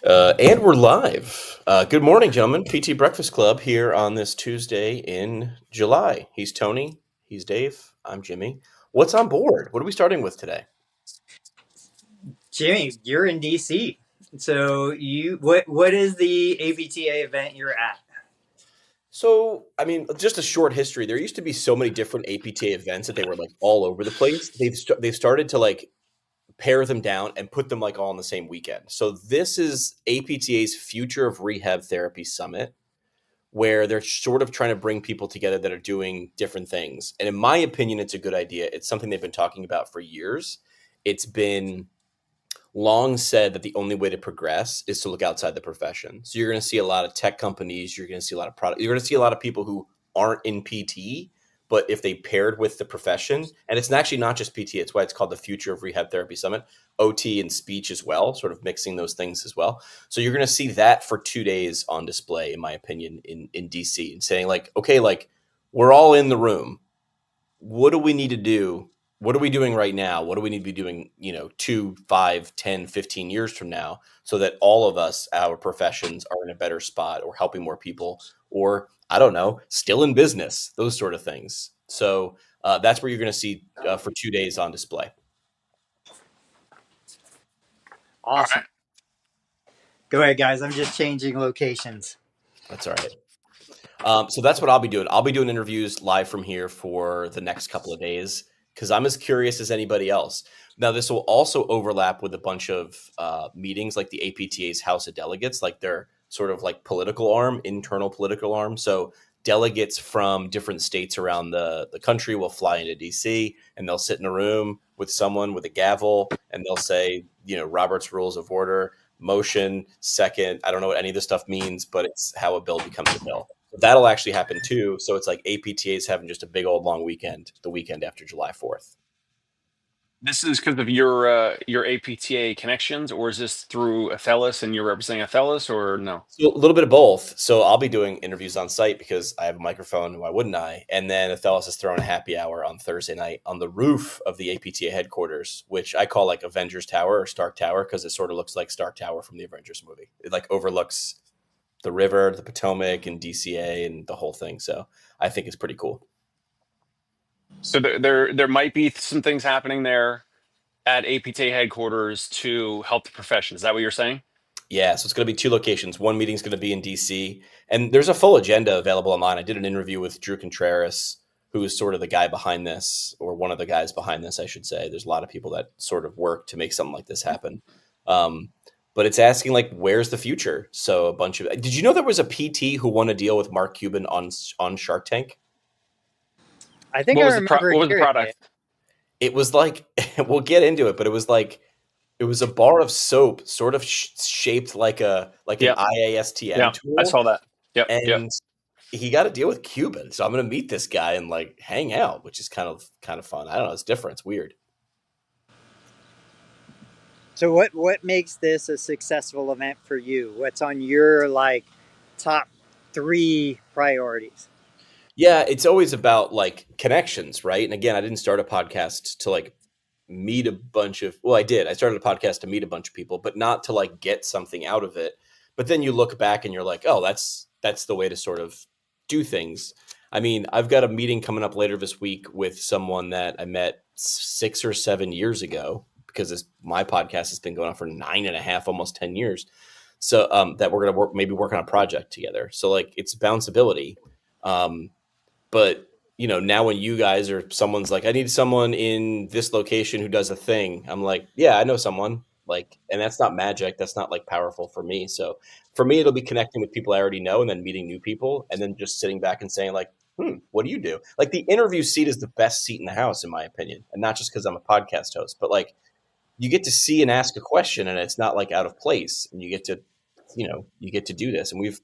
And we're live. Good morning, gentlemen. PT Breakfast Club here on this Tuesday in July. He's Tony. He's Dave. I'm Jimmy. What's on board? What are we starting with today? Jimmy, you're in DC. So what is the ABTA event you're at? So, just a short history. There used to be so many different APTA events that they were like all over the place. They've started to like pare them down and put them like all on the same weekend. So this is APTA's Future of Rehab Therapy Summit, where they're sort of trying to bring people together that are doing different things. And in my opinion, it's a good idea. It's something they've been talking about for years. It's been long said that the only way to progress is to look outside the profession. So you're going to see a lot of tech companies, you're going to see a lot of product, you're going to see a lot of people who aren't in PT, but if they paired with the profession, and it's actually not just PT, it's why it's called the Future of Rehab Therapy Summit, OT and speech as well, sort of mixing those things as well. So you're going to see that for 2 days on display, in my opinion, in DC, and saying like, okay, like we're all in the room. What do we need to do? What are we doing right now? What do we need to be doing, 2, 5, 10, 15 years from now, so that all of us, our professions, are in a better spot, or helping more people, or I don't know, still in business, those sort of things. So that's where you're going to see for 2 days on display. Awesome. Go ahead, guys. I'm just changing locations. That's all right. So that's what I'll be doing. I'll be doing interviews live from here for the next couple of days because I'm as curious as anybody else. Now, this will also overlap with a bunch of meetings like the APTA's House of Delegates, like their sort of like political arm, internal political arm. So delegates from different states around the country will fly into DC, and they'll sit in a room with someone with a gavel, and they'll say, Robert's Rules of Order, motion, second. I don't know what any of this stuff means, but it's how a bill becomes a bill. That'll actually happen too. So it's like APTA's having just a big old long weekend, the weekend after July 4th. This is because of your APTA connections, or is this through Athelus and you're representing Athelus, or no? So a little bit of both. So I'll be doing interviews on site because I have a microphone. Why wouldn't I? And then Athelus is throwing a happy hour on Thursday night on the roof of the APTA headquarters, which I call like Avengers Tower or Stark Tower because it sort of looks like Stark Tower from the Avengers movie. It like overlooks the river, the Potomac, and DCA, and the whole thing. So I think it's pretty cool. So there might be some things happening there at APTA headquarters to help the profession. Is that what you're saying? Yeah, so it's going to be 2 locations. One meeting's going to be in DC, and there's a full agenda available online. I did an interview with Drew Contreras, who is sort of the guy behind this, or one of the guys behind this, I should say. There's a lot of people that sort of work to make something like this happen. But it's asking like, where's the future? So a bunch of, did you know there was a PT who won a deal with Mark Cuban on Shark Tank? I think What I was remember what was the hearing product? it. It was like, we'll get into it, but it was like, it was a bar of soap, sort of shaped like an Yep. IASTM Yeah, I tool, saw that. Yep. Yep. and he got a deal with Cuban. So I'm going to meet this guy and like hang out, which is kind of fun. I don't know, it's different, it's weird. So what makes this a successful event for you? What's on your like top 3 priorities? Yeah, it's always about like connections, right? And again, I didn't start a podcast to like meet a bunch of, well, I did. I started a podcast to meet a bunch of people, but not to like get something out of it. But then you look back and you're like, oh, that's the way to sort of do things. I mean, I've got a meeting coming up later this week with someone that I met 6 or 7 years ago because my podcast has been going on for 9.5, almost 10 years. So that we're going to maybe work on a project together. So like it's bounceability. But now when you guys or someone's like, I need someone in this location who does a thing, I'm like, yeah, I know someone. Like, and that's not magic. That's not like powerful for me. So for me, it'll be connecting with people I already know and then meeting new people and then just sitting back and saying like, what do you do? Like the interview seat is the best seat in the house, in my opinion. And not just because I'm a podcast host, but like you get to see and ask a question and it's not like out of place. And you get to do this. And we've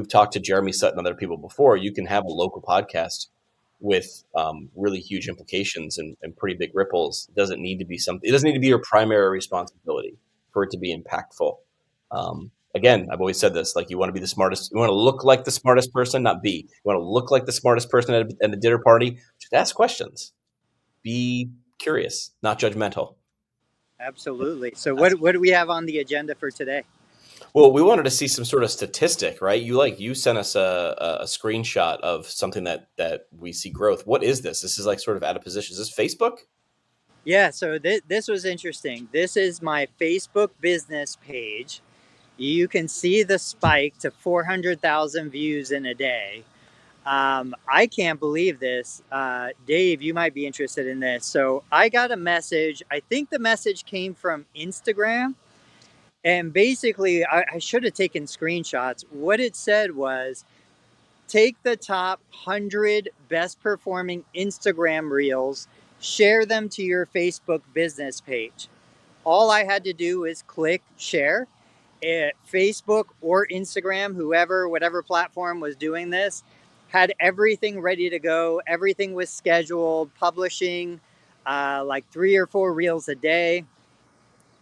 talked to Jeremy Sutton and other people before. You can have a local podcast with really huge implications and pretty big ripples. It doesn't need to be something. It doesn't need to be your primary responsibility for it to be impactful. Again, I've always said this: like you want to be the smartest. You want to look like the smartest person, not be. You want to look like the smartest person at a dinner party. Just ask questions. Be curious, not judgmental. Absolutely. So what do we have on the agenda for today? Well, we wanted to see some sort of statistic, right? You sent us a screenshot of something that we see growth. What is this? This is like sort of out of position. Is this Facebook? Yeah, so this was interesting. This is my Facebook business page. You can see the spike to 400,000 views in a day. I can't believe this. Dave, you might be interested in this. So I got a message. I think the message came from Instagram. And basically, I should have taken screenshots. What it said was take the top 100 best performing Instagram reels, share them to your Facebook business page. All I had to do was click share. Facebook or Instagram, whatever platform was doing this, had everything ready to go. Everything was scheduled, publishing like 3 or 4 reels a day.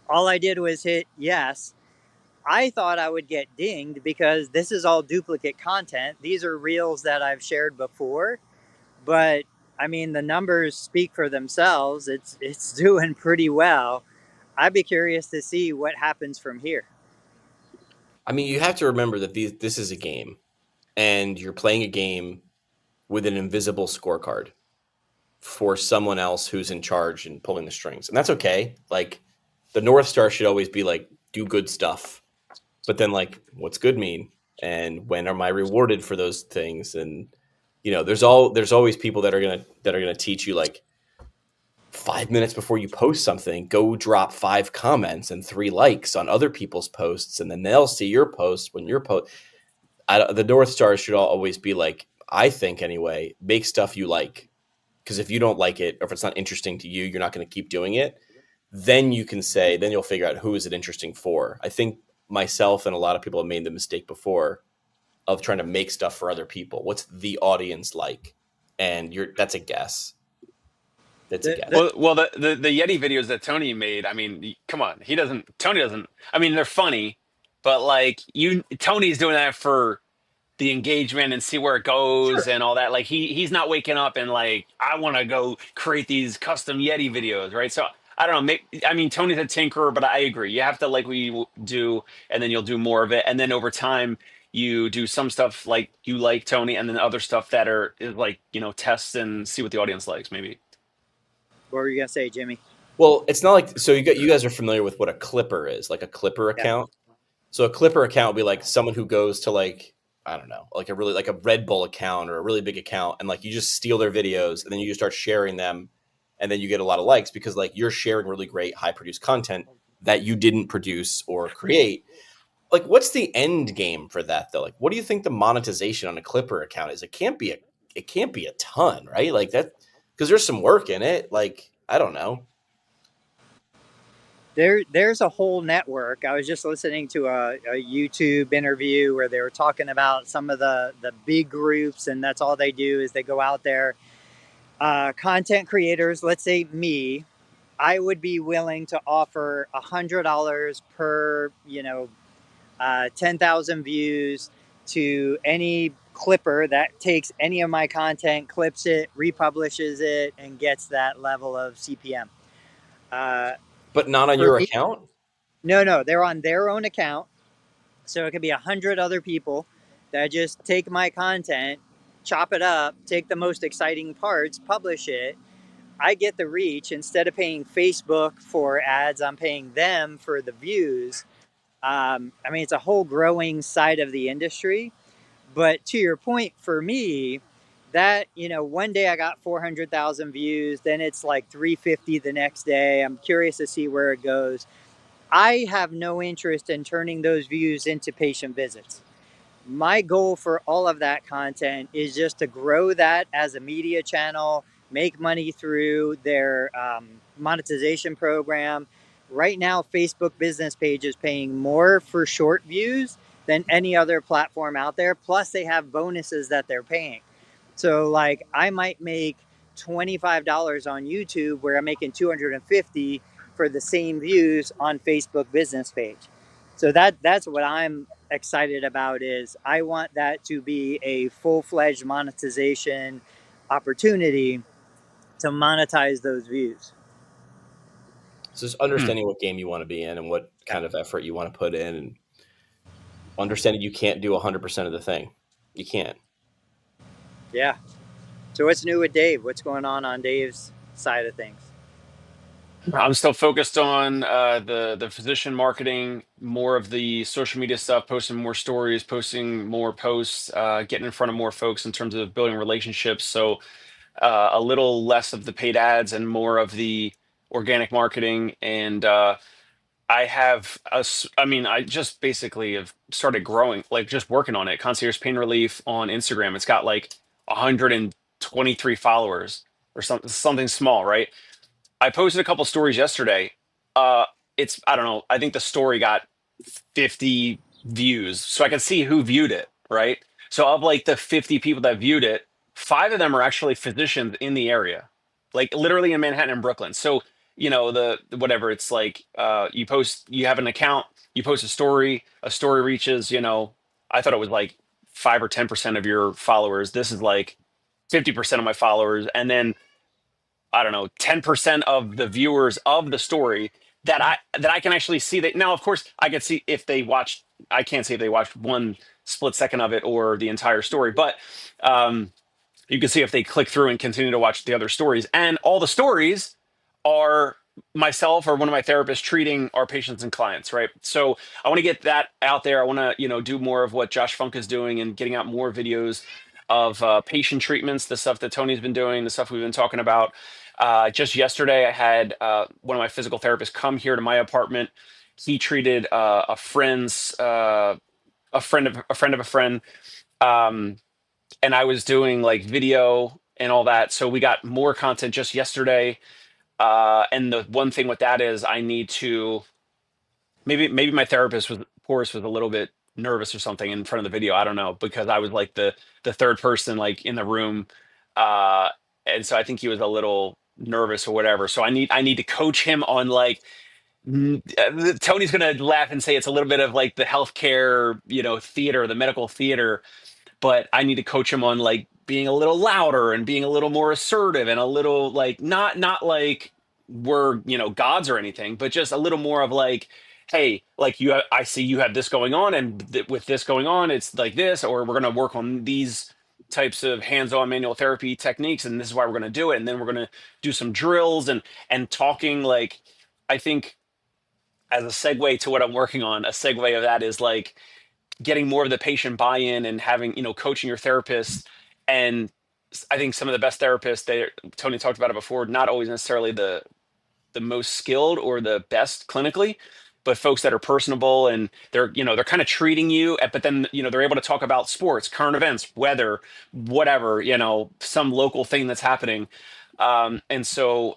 All I did was hit yes. I thought I would get dinged because this is all duplicate content. These are reels that I've shared before, but I mean the numbers speak for themselves. It's doing pretty well. I'd be curious to see what happens from here. I mean, you have to remember that this is a game, and you're playing a game with an invisible scorecard for someone else who's in charge and pulling the strings, and that's okay. Like the North Star should always be like do good stuff, but then like what's good mean, and when am I rewarded for those things? And there's always people that are gonna teach you like 5 minutes before you post something, go drop 5 comments and 3 likes on other people's posts, and then they'll see your post when your post. The North Star should always be like, I think anyway, make stuff you like, because if you don't like it or if it's not interesting to you, you're not going to keep doing it. Then you'll figure out who is it interesting for. I think myself and a lot of people have made the mistake before of trying to make stuff for other people. What's the audience like? And that's a guess. That's a The, guess. the, Well, the Yeti videos that Tony made, I mean, come on, Tony doesn't. I mean, they're funny, but like Tony's doing that for the engagement and see where it goes sure. and all that. Like he's not waking up and like I want to go create these custom Yeti videos, right? So I don't know. I mean, Tony's a tinkerer, but I agree. You have to like what you do, and then you'll do more of it, and then over time you do some stuff like you like Tony, and then other stuff that is like tests and see what the audience likes, maybe. What were you gonna say, Jimmy? Well, it's not like so you guys are familiar with what a clipper is, like a clipper Yeah. account. So a clipper account would be like someone who goes to like I don't know, like a Red Bull account or a really big account, and like you just steal their videos and then you just start sharing them, and then you get a lot of likes because like you're sharing really great high produced content that you didn't produce or create. Like, what's the end game for that though? Like, what do you think the monetization on a clipper account is? It can't be a ton, right? Like that because there's some work in it. Like I don't know. There's a whole network. I was just listening to a YouTube interview where they were talking about some of the big groups, and that's all they do is they go out there. Content creators, let's say me, I would be willing to offer $100 per 10,000 views to any clipper that takes any of my content, clips it, republishes it, and gets that level of CPM. Uh, But not on for your me, account? no, they're on their own account. So it could be 100 other people that just take my content, chop it up, take the most exciting parts, publish it. I get the reach. Instead of paying Facebook for ads, I'm paying them for the views. I mean, it's a whole growing side of the industry. But to your point, for me, that, one day I got 400,000 views, then it's like 350 the next day. I'm curious to see where it goes. I have no interest in turning those views into patient visits. My goal for all of that content is just to grow that as a media channel, make money through their monetization program. Right now, Facebook business page is paying more for short views than any other platform out there. Plus, they have bonuses that they're paying. So, like, I might make $25 on YouTube where I'm making 250 for the same views on Facebook business page. So that's what I'm excited about is I want that to be a full-fledged monetization opportunity to monetize those views. So just Hmm. understanding what game you want to be in and what Yeah. kind of effort you want to put in. And understanding you can't do 100% of the thing. You can't. Yeah. So what's new with Dave? What's going on Dave's side of things? I'm still focused on the physician marketing, more of the social media stuff, posting more stories, posting more posts, getting in front of more folks in terms of building relationships. So a little less of the paid ads and more of the organic marketing. And I mean, I just basically have started growing, like just working on it. Concierge Pain Relief on Instagram. It's got like 123 followers or something small, right? I posted a couple stories yesterday. Uh, it's I don't know. I think the story got 50 views, so I can see who viewed it, right? So of like the 50 people that viewed it, five of them are actually physicians in the area, like literally in Manhattan and Brooklyn. So the whatever it's like, you post, you have an account, you post a story reaches, I thought it was like 5 or 10% of your followers. This is like 50% of my followers, and then I don't know, 10% of the viewers of the story that I can actually see that. Now, of course, I can see if they watched, I can't see if they watched one split second of it or the entire story, but you can see if they click through and continue to watch the other stories. And all the stories are myself or one of my therapists treating our patients and clients, right? So I want to get that out there. I want to, do more of what Josh Funk is doing and getting out more videos of patient treatments, the stuff that Tony's been doing, the stuff we've been talking about. Just yesterday, I had one of my physical therapists come here to my apartment. He treated a friend of a friend of a friend. Um, and I was doing like video and all that. So we got more content just yesterday. And the one thing with that is I need to maybe my therapist was Porus was a little bit nervous or something in front of the video. I don't know, because I was like the third person like in the room. Uh and so I think he was a little nervous or whatever. So I need to coach him on like Tony's gonna laugh and say it's a little bit of like the healthcare, theater, the medical theater, but I need to coach him on like being a little louder and being a little more assertive and a little like not like we're gods or anything, but just a little more of like, hey, like I see you have this going on, and with this going on, it's like this, or we're gonna work on these types of hands-on manual therapy techniques, and this is why we're gonna do it, and then we're gonna do some drills and talking like I think as a segue to what I'm working on, a segue of that is like getting more of the patient buy-in and having coaching your therapist. And I think some of the best therapists, Tony talked about it before, not always necessarily the most skilled or the best clinically, but folks that are personable, and they're kind of treating you, but then they're able to talk about sports, current events, weather, whatever, some local thing that's happening. And so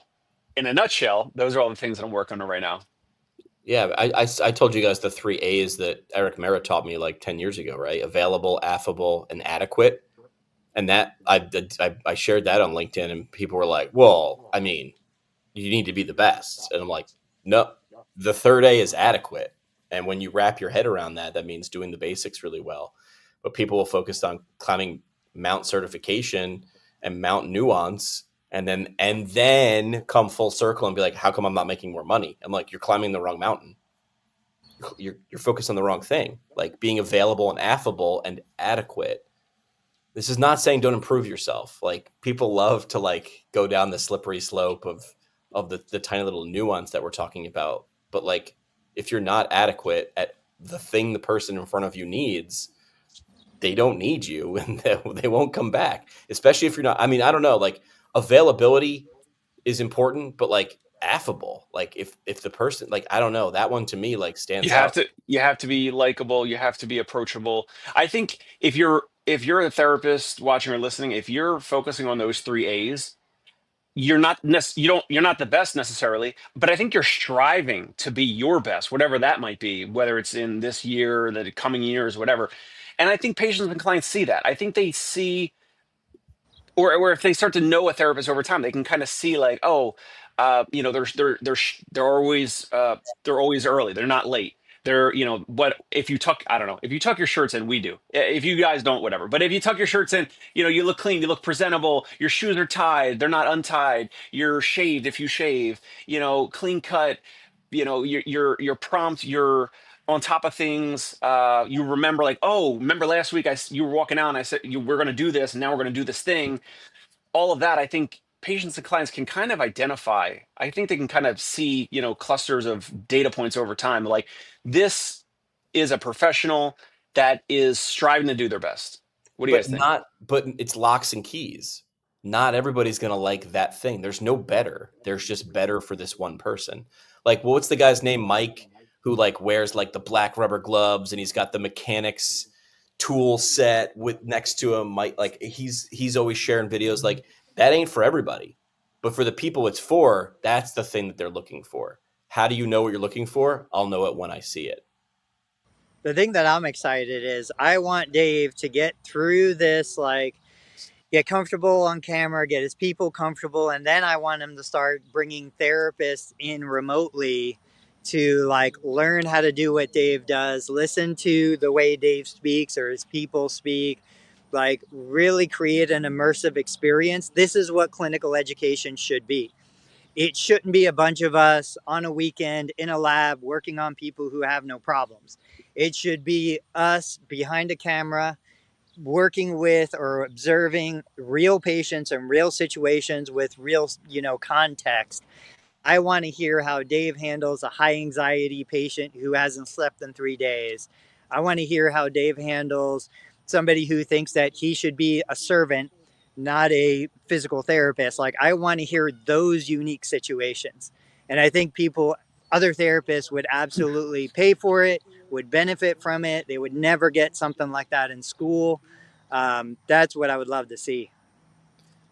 in a nutshell, those are all the things that I'm working on right now. Yeah, I told you guys the 3 A's that Eric Merritt taught me like 10 years ago, right? Available, affable, and adequate. And that I shared that on LinkedIn, and people were like, well, I mean, you need to be the best. And I'm like, no, the third A is adequate. And when you wrap your head around that, that means doing the basics really well. But people will focus on climbing mount certification and mount nuance, and then come full circle and be like, how come I'm not making more money? I'm like, you're climbing the wrong mountain. You're focused on the wrong thing. Like being available and affable and adequate. This is not saying don't improve yourself. Like people love to like go down the slippery slope of the tiny little nuance that we're talking about. But like if you're not adequate at the thing the person in front of you needs, they don't need you, and they won't come back. Especially if you're not. I mean, I don't know. Like availability is important, but like affable. Like if the person, like I don't know, that one to me like You stands have out. to you have to be likable, you have to be approachable. I think if you're a therapist watching or listening, if you're focusing on those 3 A's, you're not the best necessarily, but I think you're striving to be your best, whatever that might be, whether it's in this year, the coming years, whatever. And I think patients and clients see that. I think they see, or if they start to know a therapist over time, they can kind of see like, oh, they're always early. They're not late. They're, what if you tuck, I don't know, if you tuck your shirts in, we do. If you guys don't, whatever. But if you tuck your shirts in, you look clean, you look presentable. Your shoes are tied, they're not untied. You're shaved if you shave. Clean cut. You're prompt. You're on top of things. You remember like, oh, remember last week you were walking out and I said we're going to do this, and now we're going to do this thing. All of that, I think patients and clients can kind of identify. I think they can kind of see, clusters of data points over time. Like, this is a professional that is striving to do their best. What do you guys think? But it's locks and keys. Not everybody's going to like that thing. There's no better. There's just better for this one person. Like, well, what's the guy's name? Mike, who like wears like the black rubber gloves and he's got the mechanics tool set with next to him. Mike, like he's always sharing videos. Like, that ain't for everybody, but for the people it's for, that's the thing that they're looking for. How do you know what you're looking for? I'll know it when I see it. The thing that I'm excited is I want Dave to get through this, like get comfortable on camera, get his people comfortable, and then I want him to start bringing therapists in remotely to like learn how to do what Dave does, listen to the way Dave speaks or his people speak, like really create an immersive experience. This is what clinical education should be. It shouldn't be a bunch of us on a weekend in a lab working on people who have no problems. It should be us behind a camera working with or observing real patients and real situations with real, context. I want to hear how Dave handles a high anxiety patient who hasn't slept in 3 days. I want to hear how Dave handles somebody who thinks that he should be a servant, not a physical therapist. Like, I want to hear those unique situations. And I think other therapists would absolutely pay for it, would benefit from it. They would never get something like that in school. That's what I would love to see.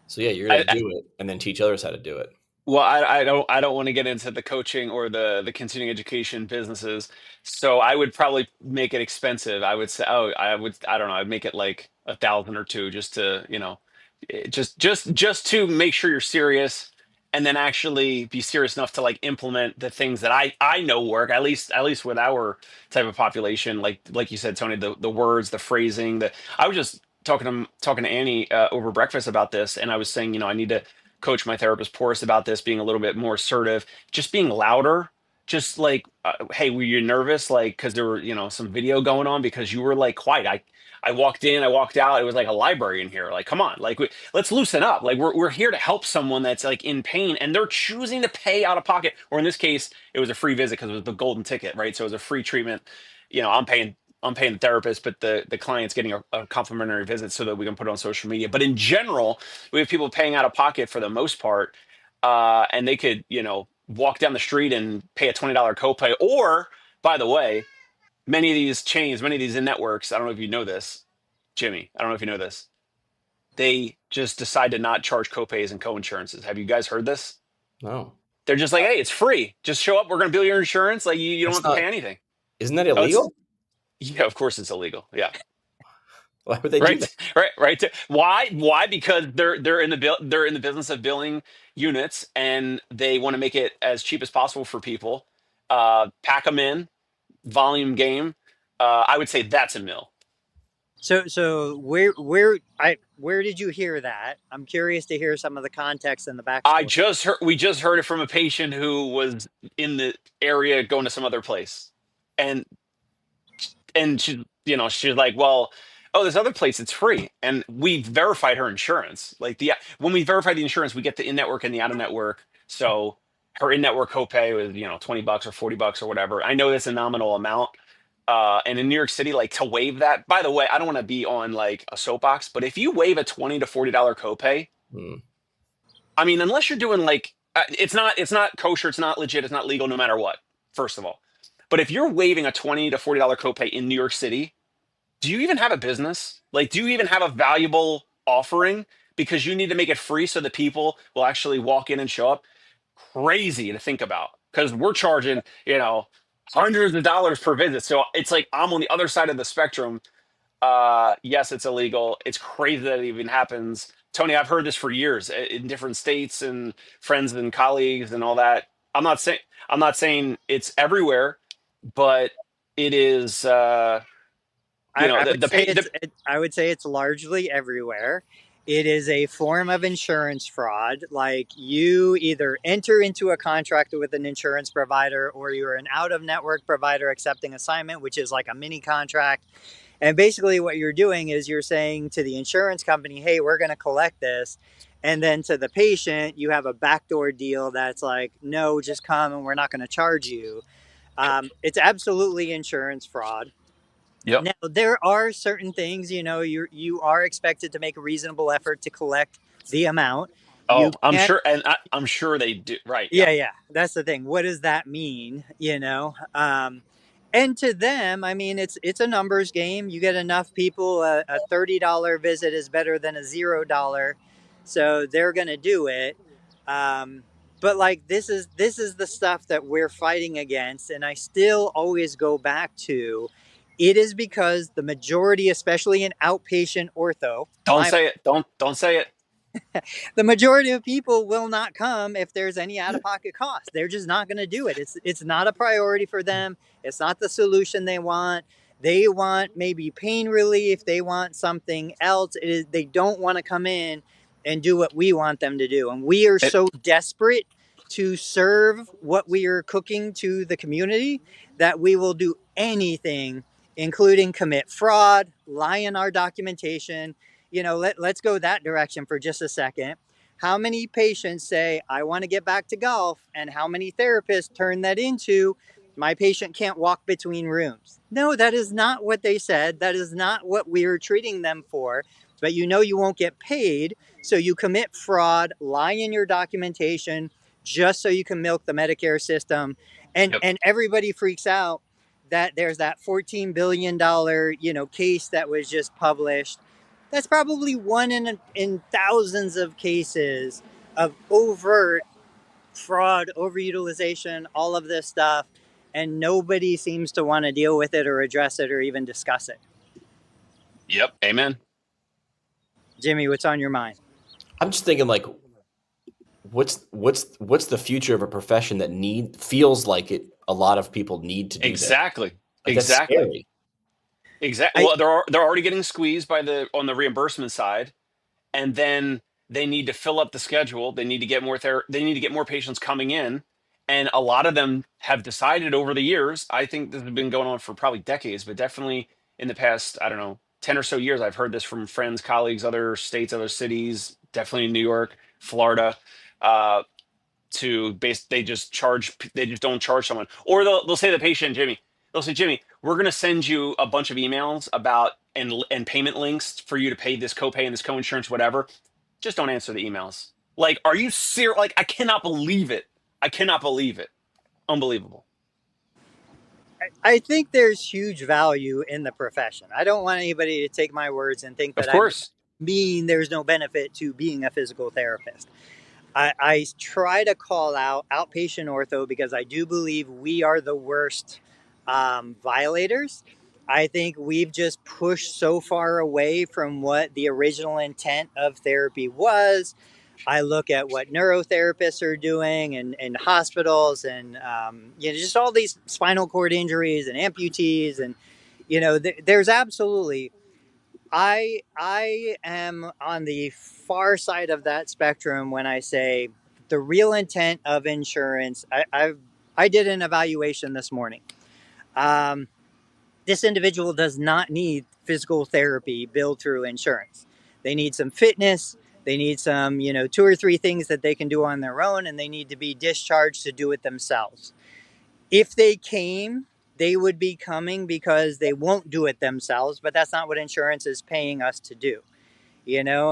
So yeah, you're going to do it and then teach others how to do it. Well, I don't want to get into the coaching or the continuing education businesses. So I would probably make it expensive. I would say, I don't know, I'd make it like 1,000 or two just to, just to make sure you're serious, and then actually be serious enough to like implement the things that I know work, at least with our type of population. Like you said, Tony, the words, the phrasing, I was just talking to Annie over breakfast about this, and I was saying, I need to coach my therapist Porus about this, being a little bit more assertive, just being louder. Just like, hey, were you nervous? Like, because there were, some video going on because you were like quiet. I walked in, I walked out. It was like a library in here. Like, come on, like, let's loosen up. Like, we're here to help someone that's like in pain, and they're choosing to pay out of pocket. Or in this case, it was a free visit because it was the golden ticket, right? So it was a free treatment. I'm paying the therapist, but the client's getting a complimentary visit so that we can put it on social media. But in general, we have people paying out of pocket for the most part, and they could, walk down the street and pay a $20 copay. Or, by the way, many of these chains, many of these networks, I don't know if you know this, Jimmy, I don't know if you know this, they just decide to not charge copays and co-insurances. Have you guys heard this? No. They're just like, hey, it's free. Just show up. We're going to bill your insurance. Like, you don't have to pay anything. Isn't that illegal? Yeah, of course it's illegal. Yeah. Why would they do that? Right. Why? Because they're in the business of billing units, and they want to make it as cheap as possible for people. Pack them in, volume game. I would say that's a mill. So where did you hear that? I'm curious to hear some of the context and the backstory. We just heard it from a patient who was in the area going to some other place, and she's like, well, oh, this other place, it's free, and we verified her insurance. Like, when we verify the insurance, we get the in-network and the out-of-network. So her in-network copay was $20 or $40 or whatever. I know that's a nominal amount. And in New York City, like, to waive that, by the way, I don't want to be on like a soapbox, but if you waive a $20 to $40 copay, I mean, unless you're doing like, it's not kosher, it's not legit, it's not legal, no matter what, first of all. But if you're waiving a $20 to $40 copay in New York City, do you even have a business? Like, do you even have a valuable offering? Because you need to make it free so that people will actually walk in and show up. Crazy to think about, because we're charging, hundreds of dollars per visit. So it's like I'm on the other side of the spectrum. Yes, it's illegal. It's crazy that it even happens. Tony, I've heard this for years in different states and friends and colleagues and all that. I'm not saying it's everywhere, but it is. I would say it's largely everywhere. It is a form of insurance fraud. Like, you either enter into a contract with an insurance provider, or you're an out of network provider accepting assignment, which is like a mini contract. And basically what you're doing is you're saying to the insurance company, hey, we're going to collect this. And then to the patient, you have a backdoor deal that's like, no, just come and we're not going to charge you. It's absolutely insurance fraud. Yep. Now, there are certain things, you are expected to make a reasonable effort to collect the amount. You Oh, I'm can't. sure, and I'm sure they do. Right. Yeah, Yep. yeah. That's the thing. What does that mean? And to them, I mean, it's a numbers game. You get enough people, a $30 visit is better than a $0, so they're gonna do it. Um, but like, this is the stuff that we're fighting against, and I still always go back to, it is because the majority, especially in outpatient ortho, Don't say it. Don't say it. the majority of people will not come if there's any out-of-pocket cost. They're just not going to do it. It's not a priority for them. It's not the solution they want. They want maybe pain relief. They want something else. They don't want to come in and do what we want them to do. And we are It, so desperate to serve what we are cooking to the community that we will do anything, including commit fraud, lie in our documentation. Let's go that direction for just a second. How many patients say, I want to get back to golf? And how many therapists turn that into, my patient can't walk between rooms? No, that is not what they said. That is not what we're treating them for. But you won't get paid. So you commit fraud, lie in your documentation, just so you can milk the Medicare system. And, yep. and everybody freaks out that there's that $14 billion, case that was just published. That's probably one in thousands of cases of overt fraud, overutilization, all of this stuff, and nobody seems to want to deal with it or address it or even discuss it. Yep. Amen. Jimmy, what's on your mind? I'm just thinking, like, what's the future of a profession that feels like it? A lot of people need to do that. Exactly. Like, that's Exactly. scary. Exactly. Well, they're already getting squeezed on the reimbursement side, and then they need to fill up the schedule. They need to get more They need to get more patients coming in, and a lot of them have decided over the years. I think this has been going on for probably decades, but definitely in the past, I don't know, 10 or so years, I've heard this from friends, colleagues, other states, other cities, definitely New York, Florida. Uh, they just don't charge someone, or they'll say the patient, Jimmy, they'll say, Jimmy, we're going to send you a bunch of emails about and payment links for you to pay this copay and this coinsurance, whatever. Just don't answer the emails. Like, are you serious? Like, I cannot believe it. I cannot believe it. Unbelievable. I think there's huge value in the profession. I don't want anybody to take my words and think Of that I course. mean there's no benefit to being a physical therapist. I try to call out outpatient ortho because I do believe we are the worst violators. I think we've just pushed so far away from what the original intent of therapy was. I look at what neurotherapists are doing and hospitals, and just all these spinal cord injuries and amputees, and there's absolutely. I am on the far side of that spectrum when I say the real intent of insurance. I did an evaluation this morning. Um, this individual does not need physical therapy billed through insurance. They need some fitness. They need some, two or three things that they can do on their own, and they need to be discharged to do it themselves. If they came, they would be coming because they won't do it themselves, but that's not what insurance is paying us to do,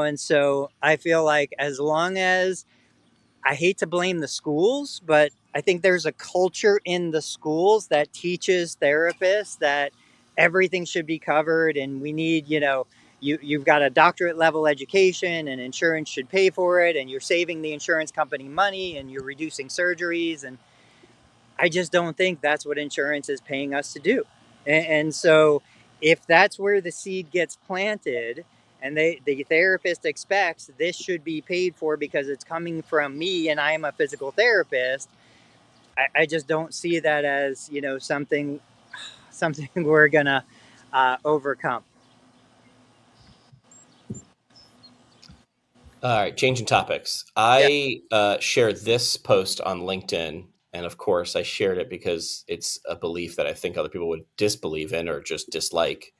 And so I feel like, as long as, I hate to blame the schools, but I think there's a culture in the schools that teaches therapists that everything should be covered, and we need, you've got a doctorate level education and insurance should pay for it, and you're saving the insurance company money and you're reducing surgeries. And I just don't think that's what insurance is paying us to do. And so if that's where the seed gets planted, and the therapist expects this should be paid for because it's coming from me and I'm a physical therapist, I just don't see that as, something we're going to overcome. All right, changing topics. Yeah. I shared this post on LinkedIn, and of course, I shared it because it's a belief that I think other people would disbelieve in or just dislike.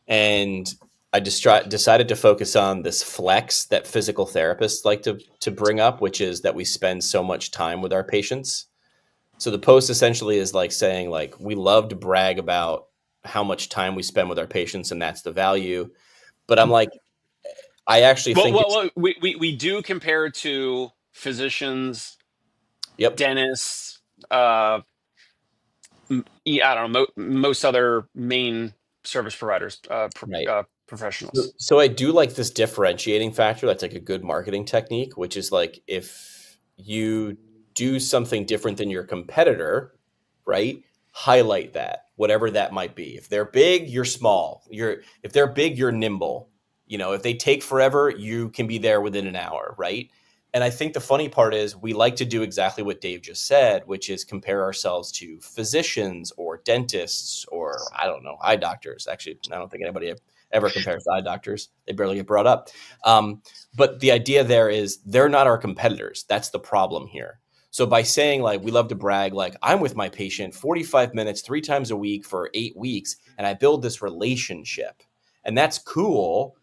And I decided to focus on this flex that physical therapists like to bring up, which is that we spend so much time with our patients. So the post essentially is like saying like we love to brag about how much time we spend with our patients, and that's the value. But I'm like, I actually Well, think well, it's well we do compare to physicians, yep, dentists, I don't know, most other main service providers, right. So, professionals. so I do like this differentiating factor. That's like a good marketing technique, which is like if you do something different than your competitor, right? Highlight that, whatever that might be. If they're big, you're small. If they're big, you're nimble. If they take forever, you can be there within an hour, right? And I think the funny part is we like to do exactly what Dave just said, which is compare ourselves to physicians or dentists or I don't know, eye doctors. Actually, I don't think anybody ever compares to eye doctors. They barely get brought up. But the idea there is they're not our competitors. That's the problem here. So by saying like we love to brag, like I'm with my patient 45 minutes, 3 times a week for 8 weeks, and I build this relationship. And that's cool.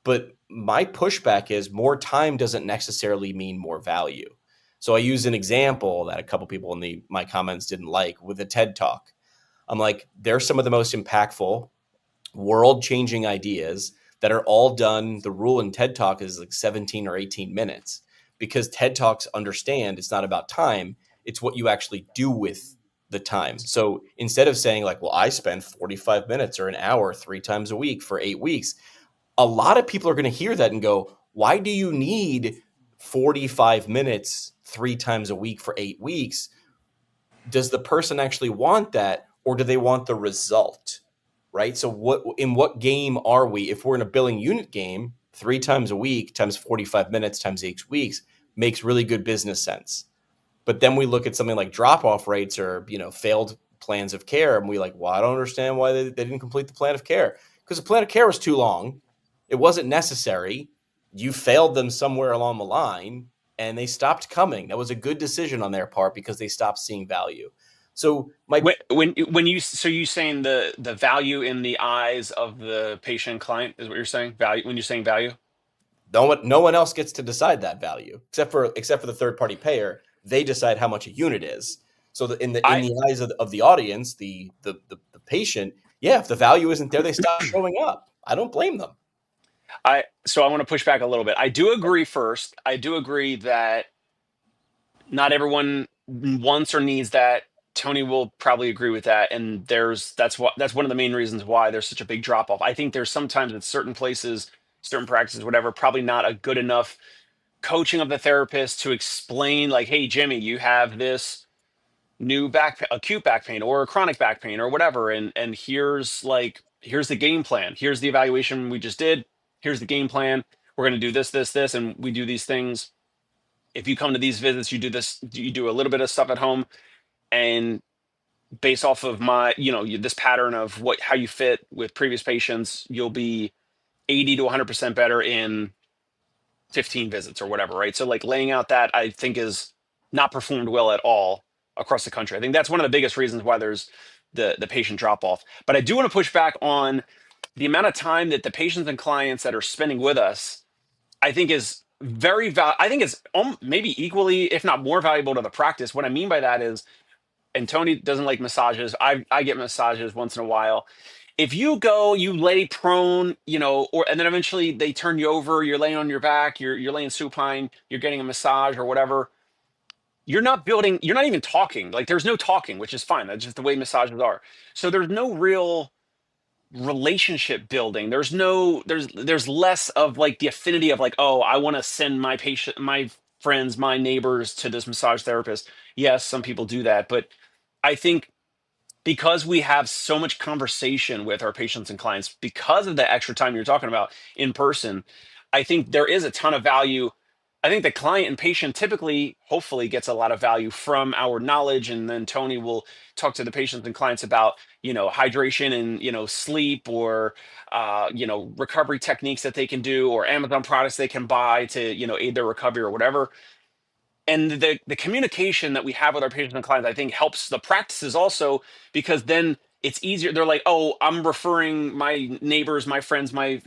But my pushback is more time doesn't necessarily mean more value. So I use an example that a couple people in my comments didn't like with a TED Talk. I'm like, they're some of the most impactful world changing ideas that are all done. The rule in TED Talk is like 17 or 18 minutes because TED Talks understand it's not about time, it's what you actually do with the time. So instead of saying, like, well, I spend 45 minutes or an hour 3 times a week for 8 weeks, a lot of people are going to hear that and go, why do you need 45 minutes 3 times a week for 8 weeks? Does the person actually want that, or do they want the result? Right. So in what game are we? If we're in a billing unit game, 3 times a week times 45 minutes times 8 weeks makes really good business sense. But then we look at something like drop off rates or failed plans of care, and we like, well, I don't understand why they didn't complete the plan of care, because the plan of care was too long. It wasn't necessary. You failed them somewhere along the line, and they stopped coming. That was a good decision on their part because they stopped seeing value. So my When you saying the value in the eyes of the patient client is what you're saying, value when you're saying value. no one else gets to decide that value except for the third party payer. They decide how much a unit is. So in I the eyes of the audience, the patient, yeah, if the value isn't there, they stop showing up. I don't blame them. so I want to push back a little bit. I do agree. First, I do agree that not everyone wants or needs that. Tony will probably agree with that, and that's one of the main reasons why there's such a big drop off. I think there's sometimes at certain places, certain practices, whatever, probably not a good enough coaching of the therapist to explain, like, hey, Jimmy, you have this new acute back pain or chronic back pain or whatever, and here's the game plan. Here's the evaluation we just did. Here's the game plan. We're going to do this, and we do these things. If you come to these visits, you do this, you do a little bit of stuff at home, and based off of this pattern of how you fit with previous patients, you'll be 80 to 100% better in 15 visits or whatever, right? So like laying out that, I think, is not performed well at all across the country. I think that's one of the biggest reasons why there's the patient drop off. But I do want to push back on the amount of time that the patients and clients that are spending with us. I think is I think it's maybe equally, if not more valuable to the practice. What I mean by that is, and Tony doesn't like massages. I get massages once in a while. If you go, you lay prone, and then eventually they turn you over, you're laying on your back, you're laying supine, you're getting a massage or whatever. You're not even talking. Like, there's no talking, which is fine. That's just the way massages are. So there's no real relationship building. There's less of like the affinity of like, oh, I want to send my friends, my neighbors to this massage therapist. Yes, some people do that, but I think because we have so much conversation with our patients and clients, because of the extra time you're talking about in person, I think there is a ton of value I think the client and patient typically, hopefully, gets a lot of value from our knowledge, and then Tony will talk to the patients and clients about, hydration and sleep, or recovery techniques that they can do, or Amazon products they can buy to aid their recovery or whatever. And the communication that we have with our patients and clients, I think, helps the practices also, because then it's easier. They're like, oh, I'm referring my neighbors, my friends, my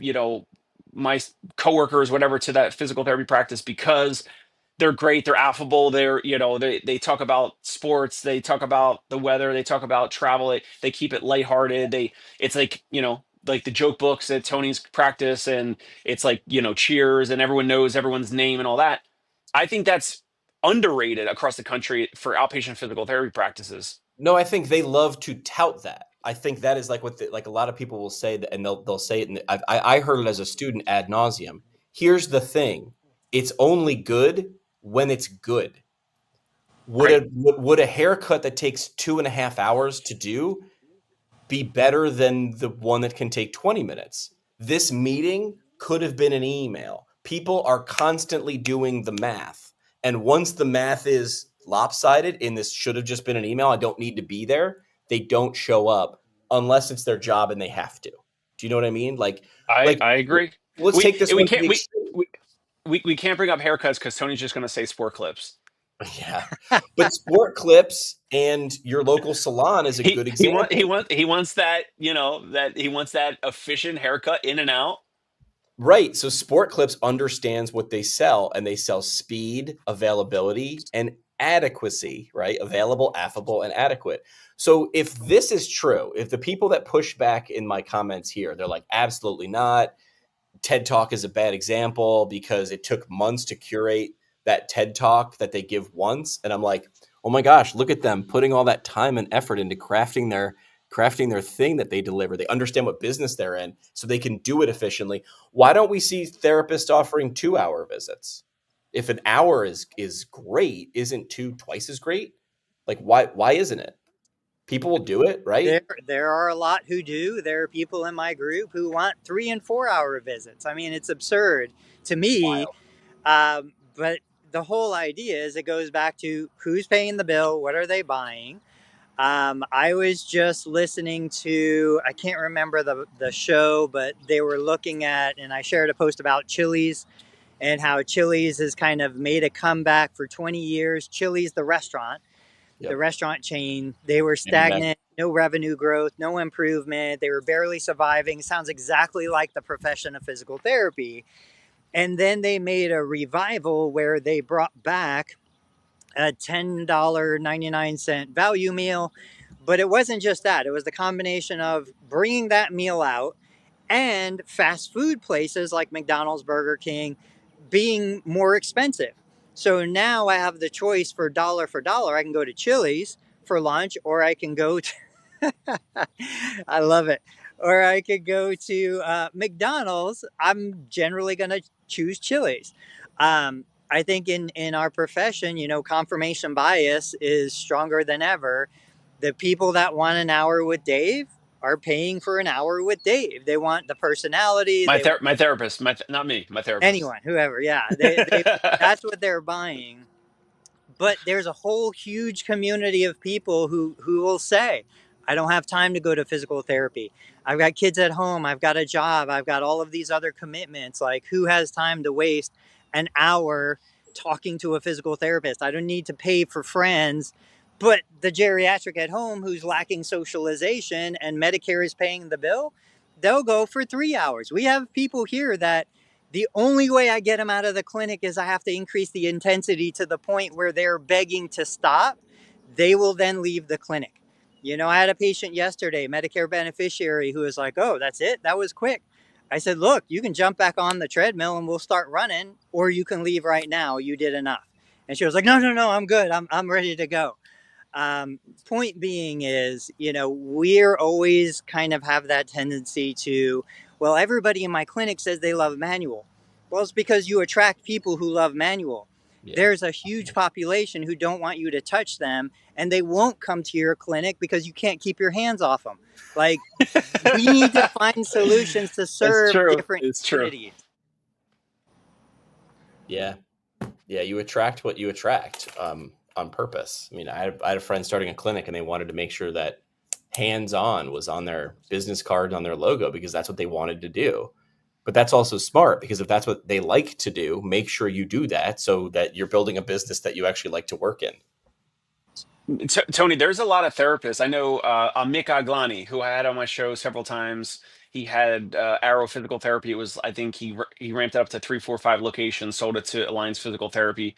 coworkers, whatever, to that physical therapy practice because they're great, they're affable, they talk about sports, they talk about the weather, they talk about travel, they keep it lighthearted. It's like, like the joke books at Tony's practice, and it's like, cheers, and everyone knows everyone's name and all that. I think that's underrated across the country for outpatient physical therapy practices. No, I think they love to tout that. I think that is like like a lot of people will say that, and they'll say it. And I heard it as a student ad nauseum. Here's the thing: it's only good when it's good. Right. Would a haircut that takes 2.5 hours to do be better than the one that can take 20 minutes? This meeting could have been an email. People are constantly doing the math. And once the math is lopsided in this should have just been an email, I don't need to be there, they don't show up unless it's their job and they have to. Do you know what I mean? I agree. Let's We take this we one to can't the we extreme. we can't bring up haircuts because Tony's just going to say sport clips. Yeah. But sport clips and your local salon is a He good he want example. he want he wants that he wants that efficient haircut in and out. Right. So Sport Clips understands what they sell, and they sell speed, availability, and adequacy, right? Available, affable, and adequate. So if this is true, if the people that push back in my comments here, they're like, absolutely not. TED Talk is a bad example because it took months to curate that TED Talk that they give once. And I'm like, oh my gosh, look at them putting all that time and effort into crafting their thing that they deliver. They understand what business they're in so they can do it efficiently. Why don't we see therapists offering 2-hour visits? If an hour is great, isn't two twice as great? Like why isn't it? People will do it, right? There are a lot who do. There are people in my group who want 3 and 4 hour visits. I mean, it's absurd to me. But the whole idea is it goes back to who's paying the bill, what are they buying. I was just listening to, I can't remember the show, but they were looking at, and I shared a post about Chili's and how Chili's has kind of made a comeback for 20 years. Chili's, the restaurant, the Yep. restaurant chain, they were Amen. stagnant, no revenue growth, no improvement. They were barely surviving. Sounds exactly like the profession of physical therapy. And then they made a revival where they brought back a $10.99 value meal. But it wasn't just that, it was the combination of bringing that meal out and fast food places like McDonald's, Burger King being more expensive. So now I have the choice for dollar. I can go to Chili's for lunch, or I can go to, I love it, or I could go to McDonald's. I'm generally going to choose Chili's. I think in our profession, confirmation bias is stronger than ever. The people that want an hour with Dave are paying for an hour with Dave. They want the personality. They want My therapist, not me, my therapist. anyone, whoever. Yeah, they that's what they're buying. But there's a whole huge community of people who will say, I don't have time to go to physical therapy. I've got kids at home. I've got a job. I've got all of these other commitments. Like, who has time to waste an hour talking to a physical therapist? I don't need to pay for friends. But the geriatric at home who's lacking socialization and Medicare is paying the bill, they'll go for 3 hours. We have people here that the only way I get them out of the clinic is I have to increase the intensity to the point where they're begging to stop. They will then leave the clinic. I had a patient yesterday, Medicare beneficiary, who was like, oh, that's it? That was quick. I said, look, you can jump back on the treadmill and we'll start running, or you can leave right now. You did enough. And she was like, no, I'm good. I'm ready to go. Point being is, we're always kind of have that tendency to, well, everybody in my clinic says they love manual. Well, it's because you attract people who love manual. Yeah. There's a huge population who don't want you to touch them, and they won't come to your clinic because you can't keep your hands off them. Like, we need to find solutions to It's serve true. different It's true. communities. Yeah. Yeah, you attract what you attract on purpose. I mean, I had a friend starting a clinic, and they wanted to make sure that hands-on was on their business card, on their logo, because that's what they wanted to do. But that's also smart, because if that's what they like to do, make sure you do that so that you're building a business that you actually like to work in. Tony, there's a lot of therapists. I know Mick Aglani, who I had on my show several times. He had Arrow Physical Therapy. It was, I think he ramped it up to 3, 4, 5 locations, sold it to Alliance Physical Therapy,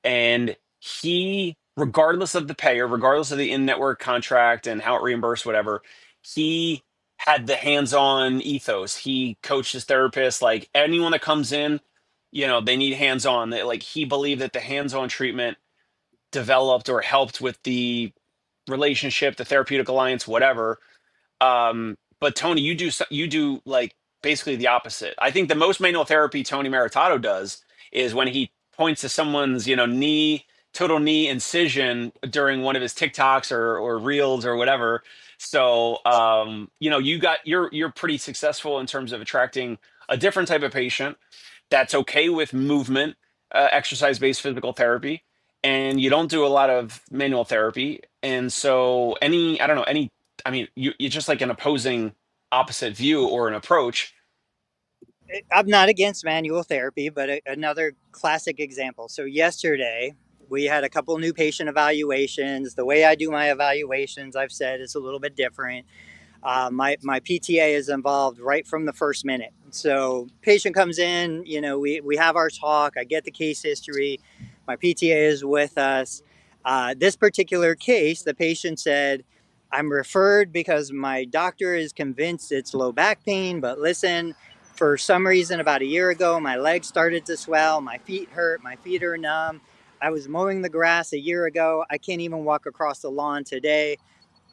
and he, regardless of the payer, regardless of the in-network contract and how it reimbursed, whatever, he had the hands-on ethos. He coached his therapist, like anyone that comes in, they need hands-on. Like he believed that the hands-on treatment developed or helped with the relationship, the therapeutic alliance, whatever. But Tony, you do like basically the opposite. I think the most manual therapy Tony Maritato does is when he points to someone's total knee incision during one of his TikToks or reels or whatever. So you're pretty successful in terms of attracting a different type of patient that's okay with movement, exercise based physical therapy, and you don't do a lot of manual therapy. And so I don't know, I mean, you're just like an opposing opposite view or an approach. I'm not against manual therapy, but another classic example. So yesterday we had a couple new patient evaluations. The way I do my evaluations, I've said, is a little bit different. My PTA is involved right from the first minute. So patient comes in, we have our talk. I get the case history. My PTA is with us. This particular case, the patient said, I'm referred because my doctor is convinced it's low back pain, but listen, for some reason about a year ago, my legs started to swell, my feet hurt, my feet are numb. I was mowing the grass a year ago. I can't even walk across the lawn today.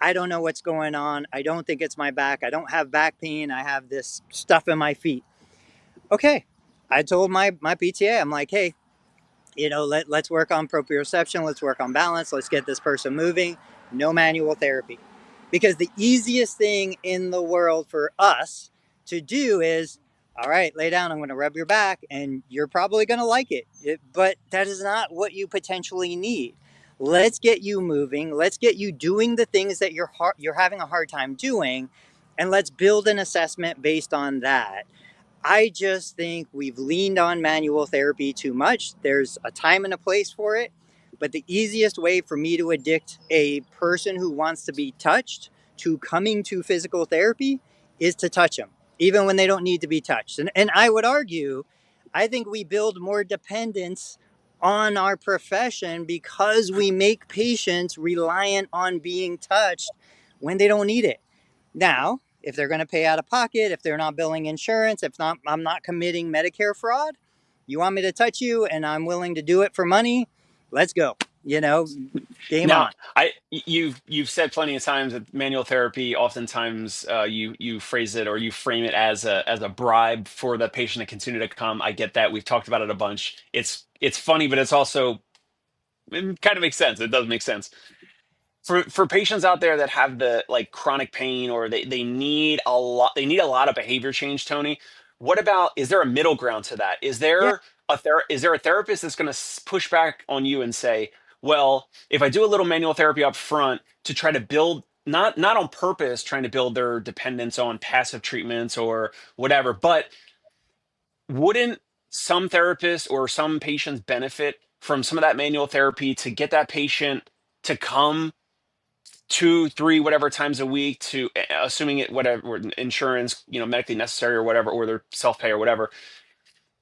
I don't know what's going on. I don't think it's my back. I don't have back pain. I have this stuff in my feet. Okay. I told my PTA, I'm like, hey, let's work on proprioception. Let's work on balance. Let's get this person moving. No manual therapy. Because the easiest thing in the world for us to do is, all right, lay down. I'm going to rub your back and you're probably going to like it. But that is not what you potentially need. Let's get you moving. Let's get you doing the things that you're having a hard time doing. And let's build an assessment based on that. I just think we've leaned on manual therapy too much. There's a time and a place for it. But the easiest way for me to addict a person who wants to be touched to coming to physical therapy is to touch them, even when they don't need to be touched. And I would argue, I think we build more dependence on our profession because we make patients reliant on being touched when they don't need it. Now, if they're going to pay out of pocket, if they're not billing insurance, if not, I'm not committing Medicare fraud. You want me to touch you and I'm willing to do it for money? Let's go. Game Now, on. you've said plenty of times that manual therapy, oftentimes you phrase it or you frame it as a bribe for the patient to continue to come. I get that. We've talked about it a bunch. It's funny, but it's also, it kind of makes sense. It does make sense. For patients out there that have the like chronic pain or they need a lot of behavior change, Tony, what about, is there a middle ground to that? Yeah. Is there a therapist that's going to push back on you and say, well, if I do a little manual therapy up front to try to build, not on purpose trying to build their dependence on passive treatments or whatever, but wouldn't some therapists or some patients benefit from some of that manual therapy to get that patient to come 2, 3, whatever times a week, to assuming it, whatever insurance, medically necessary or whatever, or their self-pay or whatever,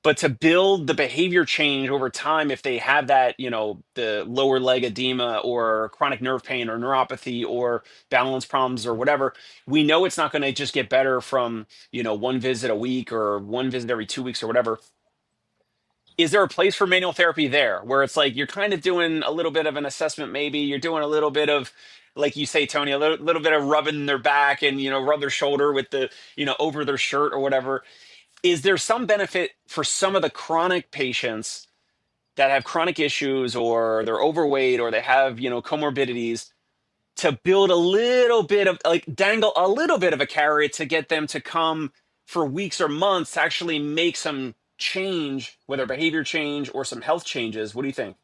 but to build the behavior change over time if they have that, the lower leg edema or chronic nerve pain or neuropathy or balance problems or whatever. We know it's not going to just get better from, one visit a week or one visit every 2 weeks or whatever. Is there a place for manual therapy there where it's like you're kind of doing a little bit of an assessment, maybe you're doing a little bit of, like you say, Tony, a little bit of rubbing their back and rub their shoulder with the over their shirt or whatever? Is there some benefit for some of the chronic patients that have chronic issues or they're overweight or they have comorbidities, to build a little bit of, like, dangle a little bit of a carrot to get them to come for weeks or months to actually make some change, whether behavior change or some health changes. What do you think?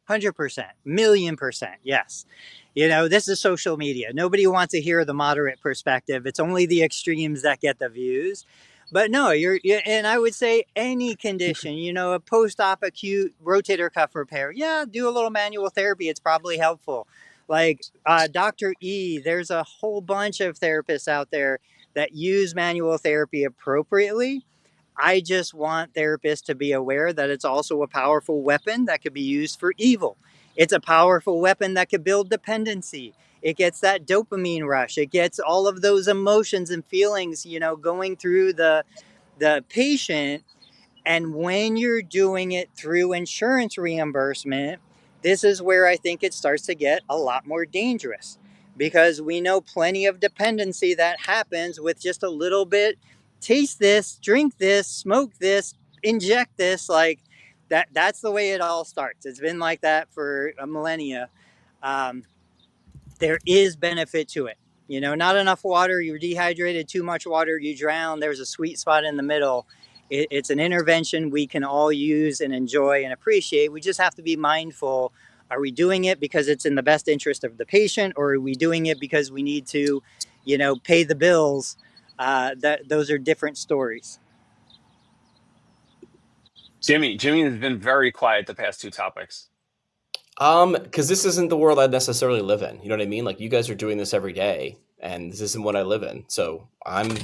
100%, million%, yes. This is social media. Nobody wants to hear the moderate perspective. It's only the extremes that get the views. But no, and I would say any condition, a post-op acute rotator cuff repair, yeah, do a little manual therapy. It's probably helpful. Like Dr. E, there's a whole bunch of therapists out there that use manual therapy appropriately. I just want therapists to be aware that it's also a powerful weapon that could be used for evil. It's a powerful weapon that could build dependency. It gets that dopamine rush. It gets all of those emotions and feelings, going through the patient. And when you're doing it through insurance reimbursement, this is where I think it starts to get a lot more dangerous, because we know plenty of dependency that happens with just a little bit. Taste this, drink this, smoke this, inject this. Like that's the way it all starts. It's been like that for a millennia. There is benefit to it. Not enough water, you're dehydrated, too much water, you drown. There's a sweet spot in the middle. It's an intervention we can all use and enjoy and appreciate. We just have to be mindful. Are we doing it because it's in the best interest of the patient, or are we doing it because we need to, pay the bills? Those are different stories. Jimmy has been very quiet the past two topics. Because this isn't the world I necessarily live in. You know what I mean? Like, you guys are doing this every day, and this isn't what I live in. So I'm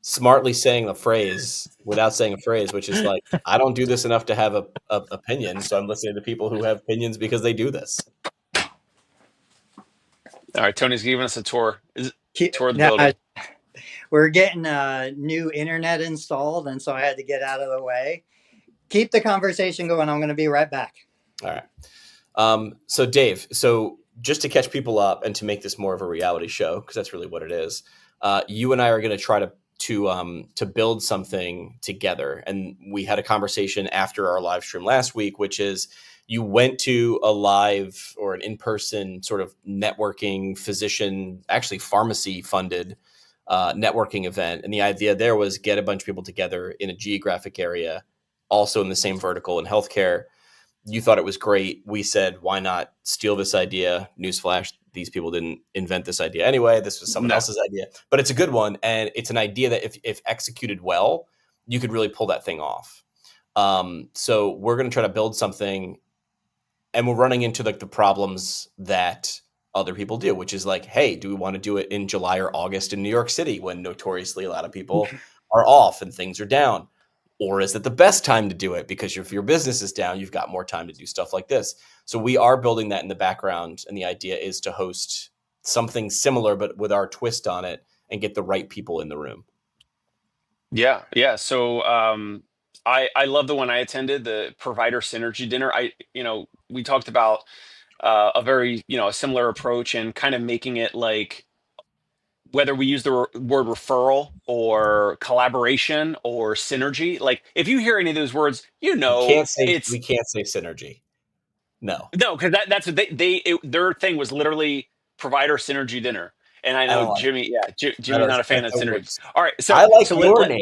smartly saying a phrase without saying a phrase, which is like, I don't do this enough to have a opinion. So I'm listening to people who have opinions because they do this. All right, Tony's giving us a tour. Tour of the building. We're getting a new internet installed, and so I had to get out of the way. Keep the conversation going. I'm going to be right back. All right. So Dave, just to catch people up and to make this more of a reality show, because that's really what it is, you and I are going to try to build something together. And we had a conversation after our live stream last week, which is you went to a live or an in-person sort of networking physician, actually pharmacy funded networking event. And the idea there was get a bunch of people together in a geographic area, also in the same vertical in healthcare. You thought it was great. We said, why not steal this idea? Newsflash, these people didn't invent this idea anyway. This was someone else's idea, but it's a good one. And it's an idea that if executed well, you could really pull that thing off. So we're going to try to build something, and we're running into like the problems that other people do, which is like, hey, do we want to do it in July or August in New York City when notoriously a lot of people are off and things are down? Or is it the best time to do it? Because if your business is down, you've got more time to do stuff like this. So we are building that in the background. And the idea is to host something similar, but with our twist on it and get the right people in the room. Yeah. Yeah. So I love the one I attended, the provider synergy dinner. We talked about a very, a similar approach and kind of making it like, whether we use the word referral or collaboration or synergy, like if you hear any of those words, we can't say synergy. No, because that's what their thing was literally provider synergy dinner. And I know Jimmy, Jimmy's not a fan of synergy. All right, so I like your name.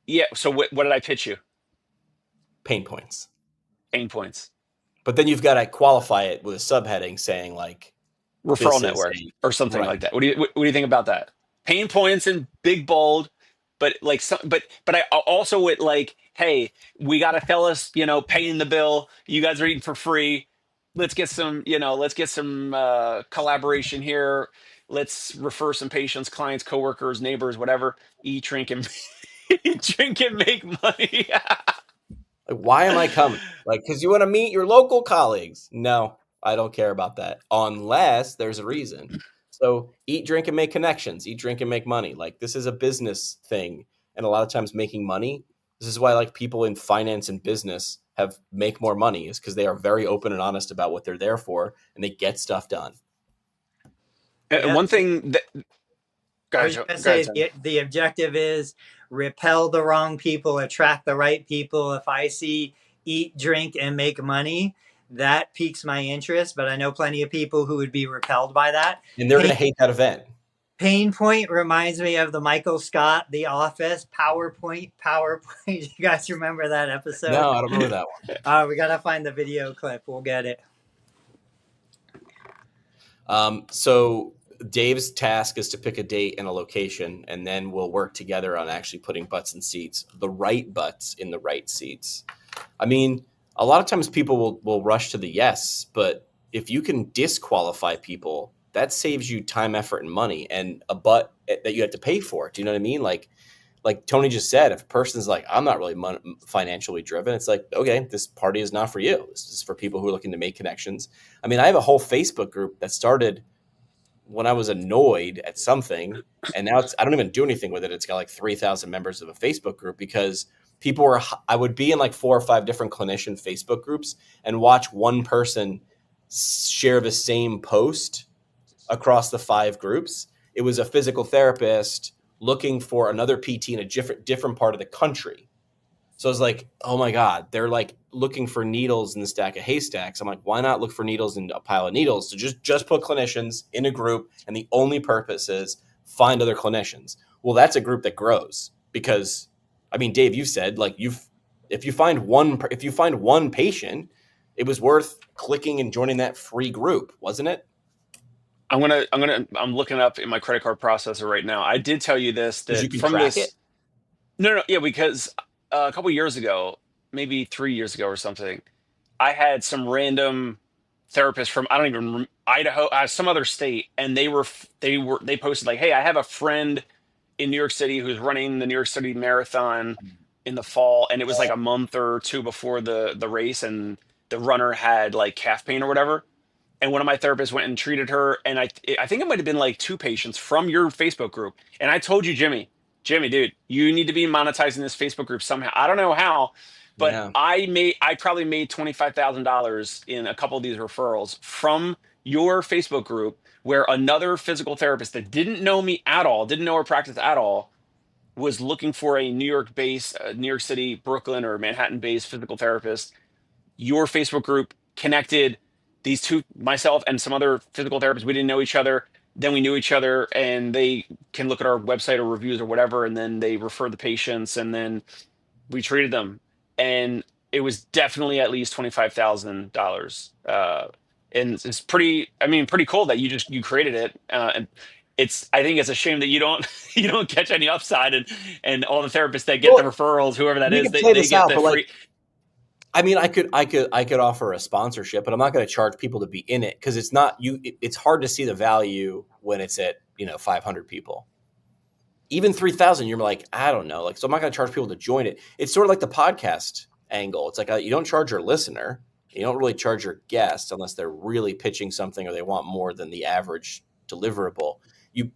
Yeah. So what did I pitch you? Pain points. But then you've got to qualify it with a subheading saying like referral network or something like that. What do you think about that? Pain points in big bold, but like but I also with like, hey, we got a fellas, paying the bill. You guys are eating for free. Let's get some, collaboration here. Let's refer some patients, clients, coworkers, neighbors, whatever. Eat, drink, and make money. Like, why am I coming? Like, because you want to meet your local colleagues? No, I don't care about that unless there's a reason. So eat, drink, and make connections. Eat, drink, and make money. Like, this is a business thing. And a lot of times making money, this is why like people in finance and business make more money, is because they are very open and honest about what they're there for, and they get stuff done. One thing that I was going to say the objective is repel the wrong people, attract the right people. If I see eat, drink, and make money, that piques my interest. But I know plenty of people who would be repelled by that. And they're going to hate that event. Pain Point reminds me of the Michael Scott The Office PowerPoint. You guys remember that episode? No, I don't remember that one. We gotta find the video clip. We'll get it. So Dave's task is to pick a date and a location, and then we'll work together on actually putting butts in seats, the right butts in the right seats. I mean, a lot of times people will rush to the yes, but if you can disqualify people, that saves you time, effort, and money, and a butt that you have to pay for. Do you know what I mean? Like Tony just said, if a person's like, I'm not really financially driven, it's like, okay, this party is not for you. This is for people who are looking to make connections. I mean, I have a whole Facebook group that started when I was annoyed at something, and now I don't even do anything with it. It's got like 3,000 members of a Facebook group because I would be in like 4 or 5 different clinician Facebook groups and watch one person share the same post across the 5 groups. It was a physical therapist looking for another PT in a different part of the country. So I was like, oh my God, they're like looking for needles in the stack of haystacks. I'm like, why not look for needles in a pile of needles? So just put clinicians in a group, and the only purpose is find other clinicians. Well, that's a group that grows because, I mean, Dave, you said like if you find one patient, it was worth clicking and joining that free group, wasn't it? I'm looking it up in my credit card processor right now. I did tell you this, Because that you can from track this. it. No, yeah, because a couple years ago, maybe 3 years ago or something, I had some random therapist from, I don't even Idaho, some other state, and they posted like, hey, I have a friend in New York City who's running the New York City Marathon in the fall, and it was like a month or 2 before the race, and the runner had like calf pain or whatever. And one of my therapists went and treated her, and I think it might have been like 2 patients from your Facebook group. And I told you, Jimmy, dude, you need to be monetizing this Facebook group somehow. I don't know how, but Yeah. I probably made $25,000 in a couple of these referrals from your Facebook group, where another physical therapist that didn't know me at all, didn't know our practice at all, was looking for a New York-based, New York City, Brooklyn, or Manhattan-based physical therapist. Your Facebook group connected these 2, myself and some other physical therapists. We didn't know each other. Then we knew each other, and they can look at our website or reviews or whatever, and then they refer the patients, and then we treated them. And it was definitely at least $25,000. And it's pretty cool that you created it. And I think it's a shame that you don't you don't catch any upside, and all the therapists that get the referrals, whoever that We is, can play they this get out, the but free. I mean, I could offer a sponsorship, but I'm not going to charge people to be in it because it's not you. It's hard to see the value when it's at 500 people, even 3,000. You're like, I don't know, like, so I'm not going to charge people to join it. It's sort of like the podcast angle. It's like you don't charge your listener, you don't really charge your guest unless they're really pitching something or they want more than the average deliverable. You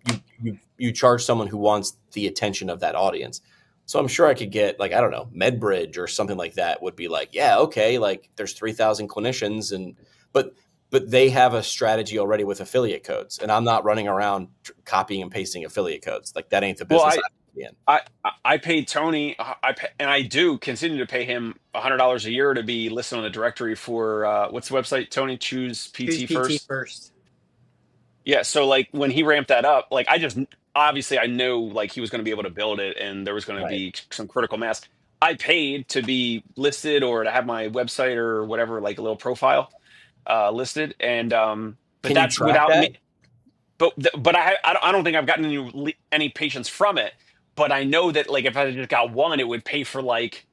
charge someone who wants the attention of that audience. So I'm sure I could get like, I don't know, MedBridge or something like that would be like, yeah, okay, like there's 3,000 clinicians but they have a strategy already with affiliate codes, and I'm not running around copying and pasting affiliate codes. Like that ain't the business I'm in. I paid Tony, and I do continue to pay him $100 a year to be listed on the directory for what's the website, Tony? Choose PT First. Yeah, so like when he ramped that up, like obviously I know like he was going to be able to build it, and there was going to be some critical mass. I paid to be listed or to have my website or whatever, like a little profile listed, and but that's without me. But I don't think I've gotten any patients from it. But I know that like if I just got one, it would pay for like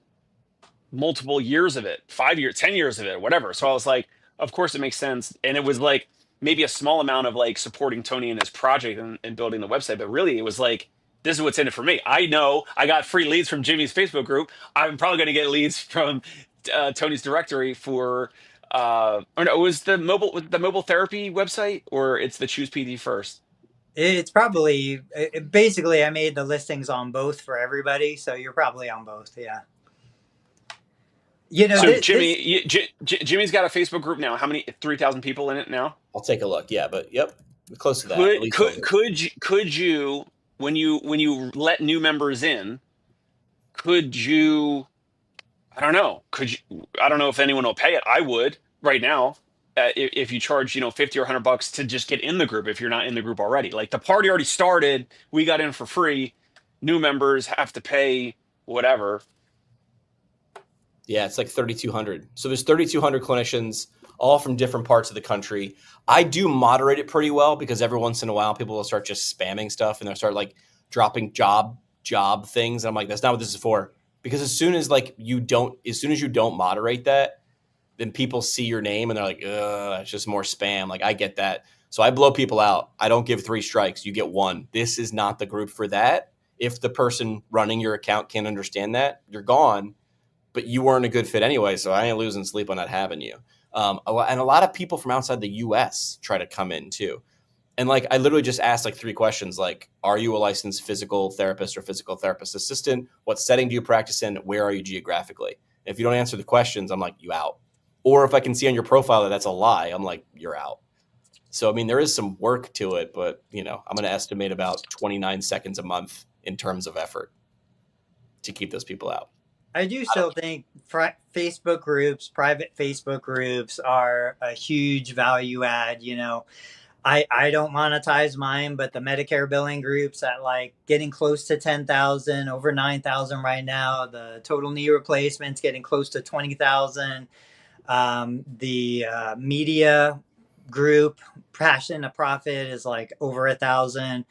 multiple years of it, 5 years, 10 years of it, whatever. So I was like, of course it makes sense. And it was like maybe a small amount of like supporting Tony in his project and building the website. But really it was like, this is what's in it for me. I know I got free leads from Jimmy's Facebook group. I'm probably going to get leads from Tony's directory for, or no, it was the mobile therapy website, or it's the Choose PT First. It's probably, basically I made the listings on both for everybody. So you're probably on both. Yeah. So Jimmy's got a Facebook group now. How many? 3,000 people in it now? I'll take a look. Yeah, but yep, close to that. Could you when you let new members in? Could you? I don't know. I don't know if anyone will pay it. I would right now. if you charge 50 or $100 to just get in the group if you're not in the group already. Like the party already started, we got in for free. New members have to pay whatever. Yeah, it's like 3,200. So there's 3,200 clinicians, all from different parts of the country. I do moderate it pretty well because every once in a while people will start just spamming stuff and they'll start like dropping job things. And I'm like, that's not what this is for. Because as soon as you don't moderate that, then people see your name and they're like, ugh, it's just more spam. Like I get that. So I blow people out. I don't give 3 strikes. You get 1. This is not the group for that. If the person running your account can't understand that, you're gone, but you weren't a good fit anyway. So I ain't losing sleep on not having you. And a lot of people from outside the US try to come in too. And like, I literally just asked like 3 questions, like, are you a licensed physical therapist or physical therapist assistant? What setting do you practice in? Where are you geographically? If you don't answer the questions, I'm like, you out. Or if I can see on your profile that that's a lie, I'm like, you're out. So, I mean, there is some work to it, but I'm going to estimate about 29 seconds a month in terms of effort to keep those people out. I do still think Facebook groups, private Facebook groups, are a huge value add. I don't monetize mine, but the Medicare billing groups at like getting close to 10,000, over 9,000 right now. The total knee replacements getting close to 20,000. The media group, Passion to Profit, is like over 1,000.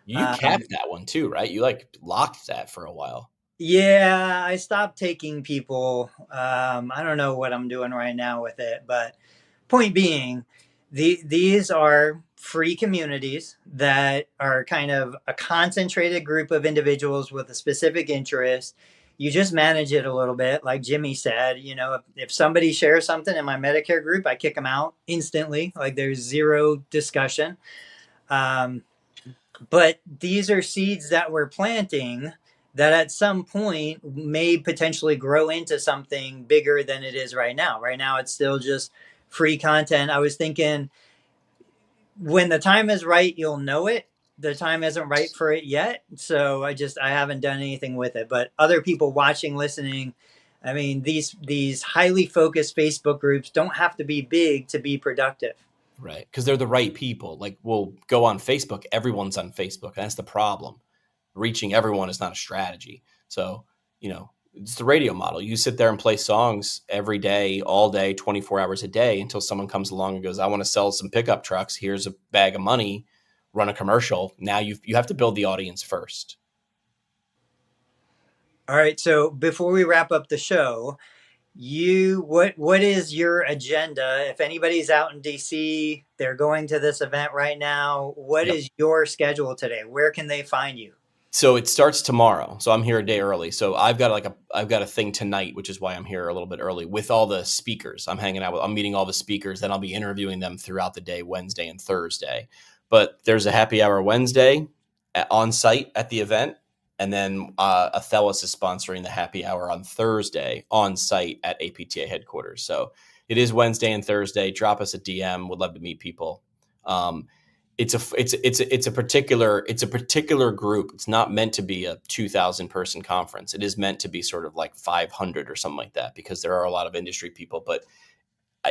You capped that one too, right? You like locked that for a while. Yeah, I stopped taking people. I don't know what I'm doing right now with it, but point being, these are free communities that are kind of a concentrated group of individuals with a specific interest. You just manage it a little bit, like Jimmy said. If somebody shares something in my Medicare group, I kick them out instantly. Like there's zero discussion. But these are seeds that we're planting that at some point may potentially grow into something bigger than it is right now. Right now, it's still just free content. I was thinking when the time is right, you'll know it. The time isn't right for it yet. So I haven't done anything with it. But other people watching, listening, I mean, these highly focused Facebook groups don't have to be big to be productive. Right. Because they're the right people. Like we'll go on Facebook. Everyone's on Facebook. That's the problem. Reaching everyone is not a strategy. So, it's the radio model. You sit there and play songs every day, all day, 24 hours a day until someone comes along and goes, I want to sell some pickup trucks. Here's a bag of money, run a commercial. Now you have to build the audience first. All right. So before we wrap up the show, what is your agenda? If anybody's out in DC, they're going to this event right now. What Yep. is your schedule today? Where can they find you? So it starts tomorrow. So I'm here a day early. So I've got a thing tonight, which is why I'm here a little bit early with all the speakers. I'm meeting all the speakers, then I'll be interviewing them throughout the day, Wednesday and Thursday. But there's a happy hour Wednesday on site at the event. And then Athelis is sponsoring the happy hour on Thursday on site at APTA headquarters. So it is Wednesday and Thursday. Drop us a DM. Would love to meet people. It's a particular group. It's not meant to be a 2,000 person conference. It is meant to be sort of like 500 or something like that, because there are a lot of industry people. But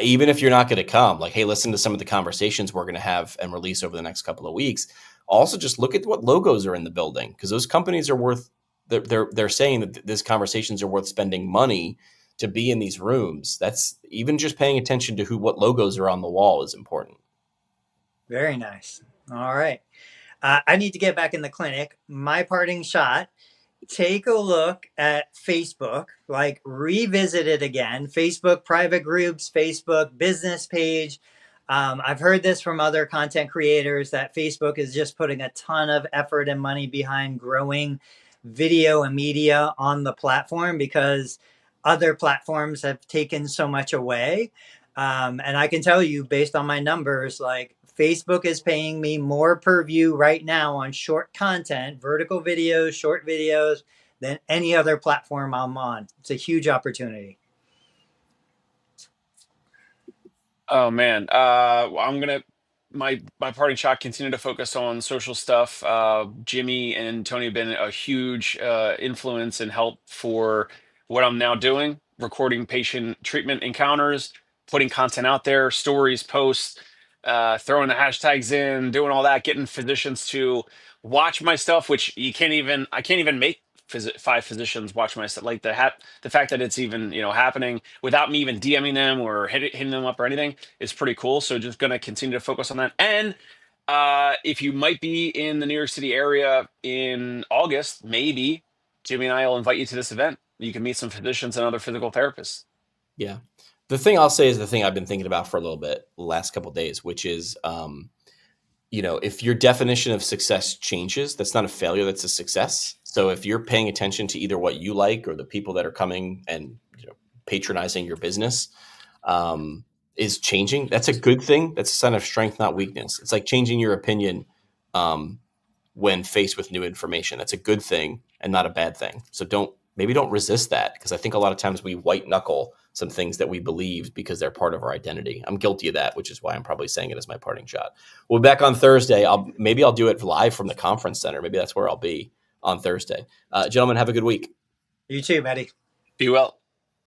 even if you're not going to come, like, hey, listen to some of the conversations we're going to have and release over the next couple of weeks. Also, just look at what logos are in the building, because those companies are worth. They're saying that these conversations are worth spending money to be in these rooms. That's even just paying attention to what logos are on the wall is important. Very nice. All right. I need to get back in the clinic. My parting shot: take a look at Facebook, like revisit it again. Facebook private groups, Facebook business page. I've heard this from other content creators that Facebook is just putting a ton of effort and money behind growing video and media on the platform because other platforms have taken so much away. And I can tell you, based on my numbers, like Facebook is paying me more per view right now on short content, vertical videos, short videos, than any other platform I'm on. It's a huge opportunity. Oh man, I'm gonna my parting shot continue to focus on social stuff. Jimmy and Tony have been a huge influence and help for what I'm now doing, recording patient treatment encounters putting content out there, stories, posts, throwing the hashtags in, doing all that, getting physicians to watch my stuff, which I can't even make 5 physicians watch my stuff. Like the fact that it's even, happening without me even DMing them or hitting them up or anything is pretty cool. So just going to continue to focus on that. And if you might be in the New York City area in August, maybe Jimmy and I will invite you to this event. You can meet some physicians and other physical therapists. Yeah. The thing I'll say is the thing I've been thinking about for a little bit the last couple of days, which is, if your definition of success changes, that's not a failure, that's a success. So if you're paying attention to either what you like or the people that are coming and patronizing your business is changing, that's a good thing. That's a sign of strength, not weakness. It's like changing your opinion when faced with new information. That's a good thing and not a bad thing. So maybe don't resist that, because I think a lot of times we white knuckle some things that we believe because they're part of our identity. I'm guilty of that, which is why I'm probably saying it as my parting shot. We'll be back on Thursday. I'll do it live from the conference center. Maybe that's where I'll be on Thursday. Gentlemen, have a good week. You too, Maddie. Be well.